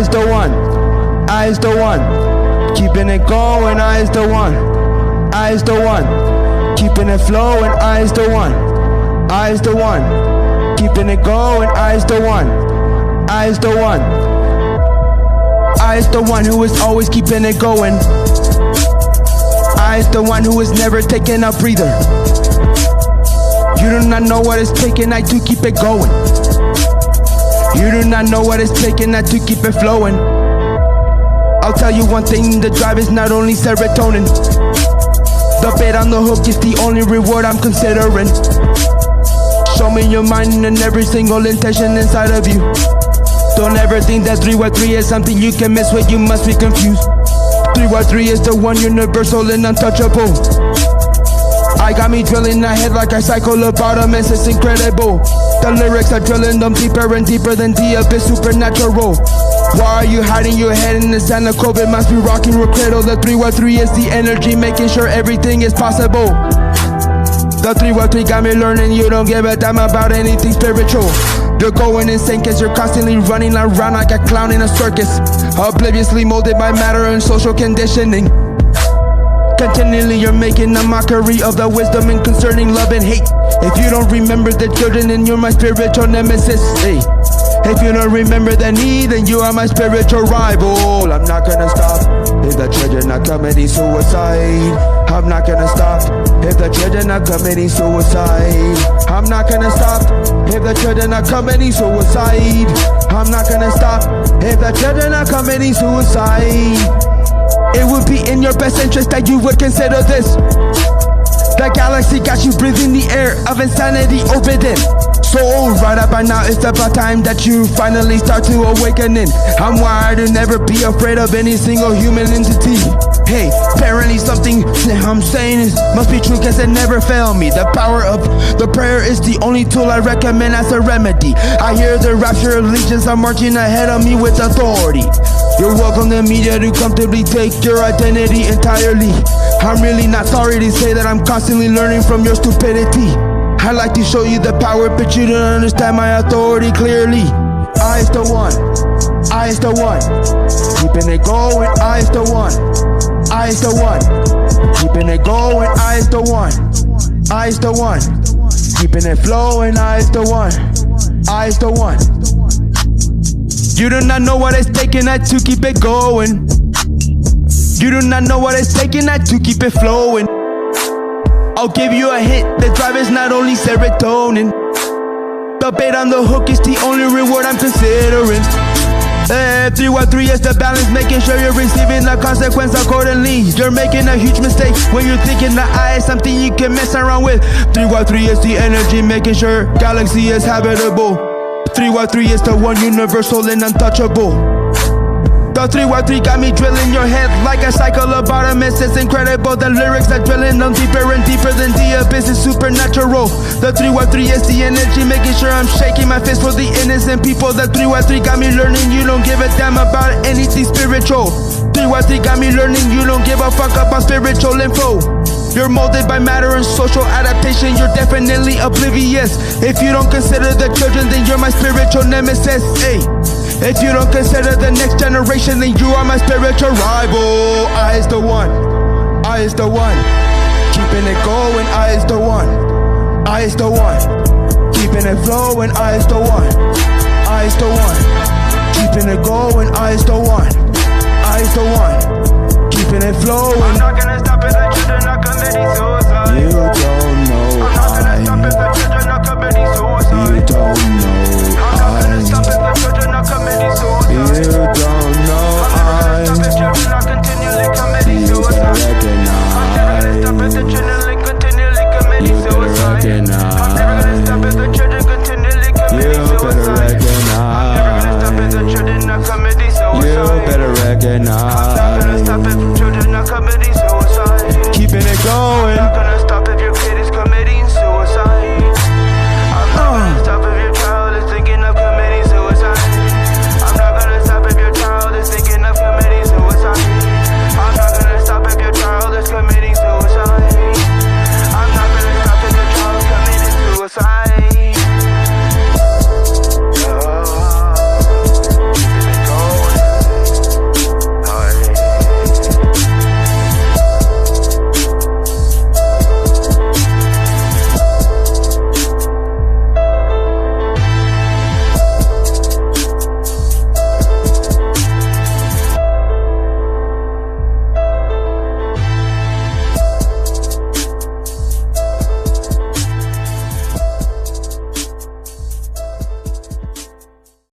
is the one. I is the one. Keeping it going, I is the one. I is the one. Keeping it flowing, I is the one. I is the one. Keeping it going, I is the one. I is the one. I is the one who is always keeping it going. I is the one who is never taking a breather. You do not know what it's taking, I to keep it going. You do not know what it's taking, I to keep it flowing. I'll tell you one thing, the drive is not only serotonin. The bait on the hook is the only reward I'm considering. Show me your mind and every single intention inside of you. Don't ever think that 313 is something you can mess with, you must be confused. 313 is the one, universal and untouchable. I got me drilling ahead like I cycle about a mess, it's incredible. The lyrics are drilling them deeper and deeper than the abyss, supernatural. Why are you hiding your head in the sand of COVID? Must be rocking your cradle. The 313 is the energy, making sure everything is possible. The 313 got me learning you don't give a damn about anything spiritual. You're going insane cause you're constantly running around like a clown in a circus, obliviously molded by matter and social conditioning. Continually you're making a mockery of the wisdom and concerning love and hate. If you don't remember the children, then you're my spiritual nemesis. Hey. If you don't remember the need, then you are my spiritual rival. I'm not gonna stop if the children are committing suicide. I'm not gonna stop if the children are committing suicide. I'm not gonna stop if the children are committing suicide. I'm not gonna stop if the children are committing suicide. It would be in your best interest that you would consider this. The galaxy got you breathing the air of insanity orbiting. So right up by now, it's about time that you finally start to awakening. I'm wired to never be afraid of any single human entity. Hey, apparently something I'm saying is must be true cause it never failed me. The power of the prayer is the only tool I recommend as a remedy. I hear the rapture of legions are marching ahead of me with authority. You're welcome to media to comfortably take your identity entirely. I'm really not sorry to say that I'm constantly learning from your stupidity. I like to show you the power, but you don't understand my authority clearly. I is the one. I is the one. Keeping it going. I is the one. I is the one. Keeping it going. I is the one. I is the one. Keeping it flowing. I is the one. I is the one. You do not know what it's taking that to keep it going. You do not know what it's taking that to keep it flowing. I'll give you a hint, the drive is not only serotonin. The bait on the hook is the only reward I'm considering. 313 is the balance, making sure you're receiving the consequence accordingly. You're making a huge mistake when you're thinking the I is something you can mess around with. 313 is the energy, making sure galaxy is habitable. 313 is the one, universal and untouchable. The 313 got me drilling your head like a cycle about a mess, it's incredible. The lyrics are drilling them deeper and deeper than the abyss, is supernatural. The 313 is the energy, making sure I'm shaking my fist for the innocent people. The 313 got me learning you don't give a damn about anything spiritual. 313 got me learning you don't give a fuck about spiritual info. You're molded by matter and social adaptation, you're definitely oblivious. If you don't consider the children, then you're my spiritual nemesis. Hey. If you don't consider the next generation, then you are my spiritual rival. I is the one. I is the one. Keeping it going. I is the one. I is the one. Keeping it flowing. I is the one. I is the one. Keeping it going. I is the one. I is the one. Keeping it flowing. I'm not gonna stop it, the children are committing suicide.